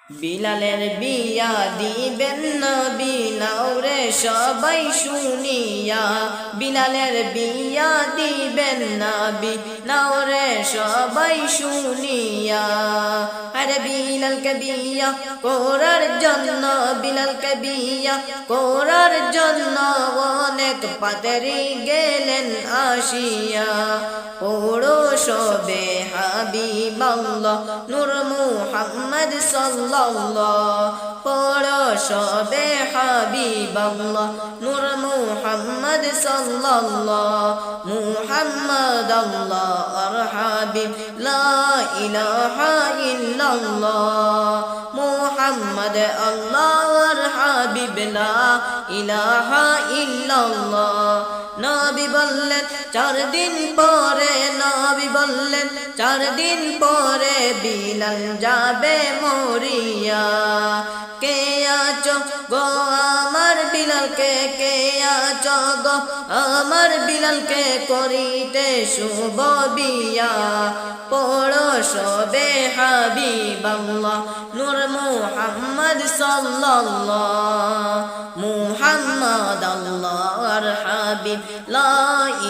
বিলালের বিয়া দিবেন নবী নাওরে সবাই শুনিয়া। বিলালের বিয়া দিবেন নবী নাওরে সবাই শুনিয়া। আরে বিলালকে বিয়া করার জন্য, বিলালকে বিয়া করার জন্য অনেক পাদ্রী গেলেন আসিয়া। পড়ো সবে হাবিবাল্লাহ নূর মুহাম্মদ সাল্লাল্লাহ। পড়ো সবে হাবিবাল্লাহ নূর মুহাম্মদ সাল্লাল্লাহ। মুহাম্মদ আল্লাহর হাবিব লা ইলাহা ইল্লাল্লাহ। মুহাম্মদ আল্লাহর হাবিব লা ইলাহা ইল্লাল্লাহ। নবী বললেন 4 দিন পরে, নবী বললেন 4 দিন পরে বিলাল যাবে মরিয়া। কে আছো গো আমার বিলালকে, কে আছো গো আমার বিলালকে করিতে শুভ বিয়া। পড়ো সবে হাবিবাল্লাহ নূর মুহাম্মদ সাল্লাল্লাহ। মুহাম্মদ আল্লাহর হাবিব লা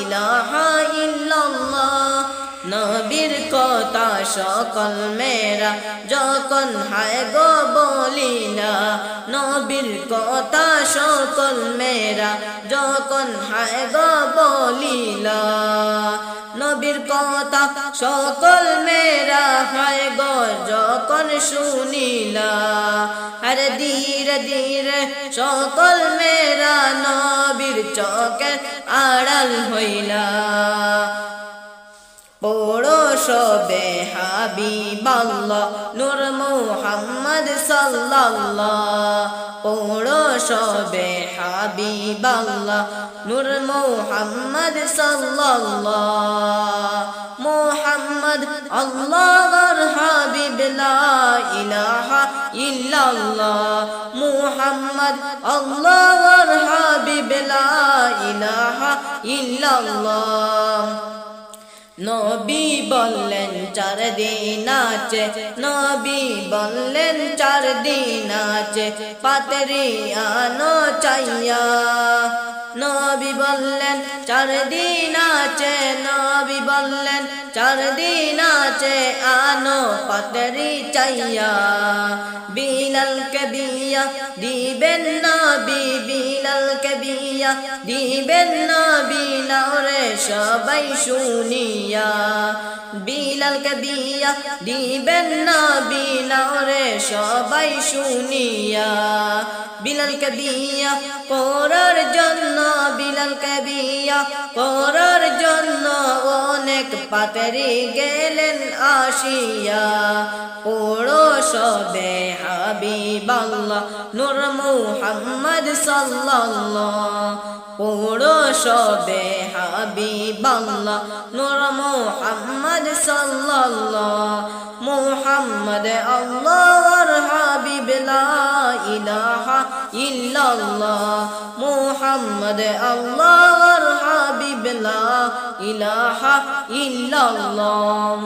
ইলাহা ইল্লাল্লাহ। নবীর কথা সকল মেয়েরা যখন হায় গো বলি না, নবীর কথা সকল মেয়েরা যখন হায় গো বলি না। নবীর কথা সকল মেয়েরা হায় গো যখন শুনিলা। আরে ধীরে ধীরে সকল মেয়েরা নবীর চোখের আড়াল হইলা। পড়ো সবে হাবিবাল্লাহ নূর মুহাম্মদ সাল্লাল্লাহ। পড়ো সবে হাবিবাল্লাহ নূর মুহাম্মদ সাল্লাল্লাহ। মুহাম্মদ আল্লাহর হাবিব লা ইলাহা ইল্লাল্লাহ। মুহাম্মদ আল্লাহর হাবিব লা ইলাহা ইল্লাল্লাহ। নবী বললেন 4 দিন আছে, নবী বললেন 4 দিন আছে পাত্রী আনো চাইয়া। নবী বললেন 4 দিন আছে, নবী বললেন 4 দিন আছে আনো পাত্রী চাইয়া। বিলালকে বিয়া দিবেন নবী, বিলালকে বিয়া দিবেন নবী নাওরে সবাই শুনিয়া। বিলালকে বিয়া দিবেন নবী নাওরে সবাই শুনিয়া। বিলালকে বিয়া করার জন্য, বিলালকে বিয়া করার জন্য অনেক পাত্রী গেলেন আসিয়া। পড়ো সবে হাবিবাল্লাহ নূর মুহাম্মদ সাল্লাল্লাহ। পড়ো সবে হাবিবাল্লাহ নূর মুহাম্মদ সাল্লাল্লাহ। মুহাম্মদ আল্লাহর হাবিব লা ইলাহা ইল্লাল্লাহ। মুহাম্মদ আল্লাহর হাবিব লা ইলাহা ইল্লাল্লাহ।